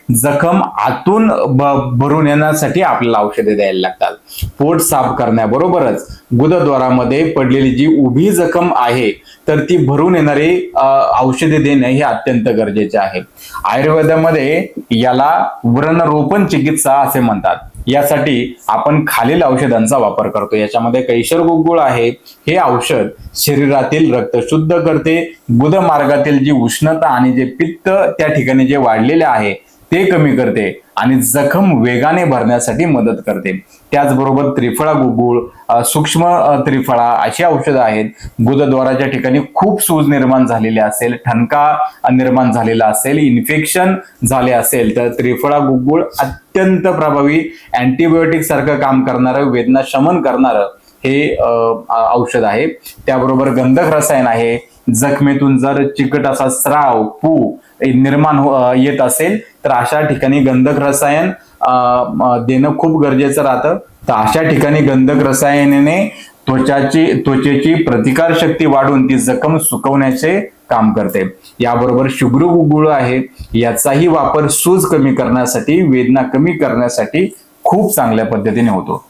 जखम आतून भरून येण्यासाठी आपल्याला औषधे द्यायला लागतात। पोट साफ करण्याबरोबरच गुदद्वारामध्ये पडलेली जी उभी जखम आहे तर ती भरून येणारी औषधे देणे हे अत्यंत गरजेचे आहे। आयुर्वेदामध्ये याला व्रणरोपण चिकित्सा असे म्हणतात। यासाठी आपण खालील औषधांचा वापर करतो। याच्यामध्ये कैशर गुग्गुळ आहे। हे औषध शरीरातील रक्त शुद्ध करते, गुदमार्गातील जी उष्णता आणि जे पित्त त्या ठिकाणी जे वाढलेले आहे ते कमी करते आणि जखम वेगाने भरण्यासाठी मदत करते। त्याचबरोबर त्रिफळा गुग्गुळ, सूक्ष्म त्रिफळा अशी औषधं आहेत। गुदद्वाराच्या ठिकाणी खूप सूज निर्माण झालेली असेल, ठणका निर्माण झालेला असेल, इन्फेक्शन झाले असेल तर त्रिफळा गुग्गुळ अत्यंत प्रभावी अँटीबायोटिक सारखं काम करणारं, वेदना शमन करणारं हे औषध आहे। त्याबरोबर गंधक रसायन आहे। जखमेतून जर चिकट असा स्राव, पू निर्माण येत असेल तर अशा ठिकाणी गंधक रसायन देणं खूप गरजेचं राहतं। तर अशा ठिकाणी गंधक रसायनाने त्वचेची प्रतिकार शक्ती वाढून ती जखम सुकवण्याचे काम करते। याबरोबर शुग्र गुग्गुळ आहे। याचाही वापर सूज कमी करण्यासाठी, वेदना कमी करण्यासाठी खूप चांगल्या पद्धतीने होतो।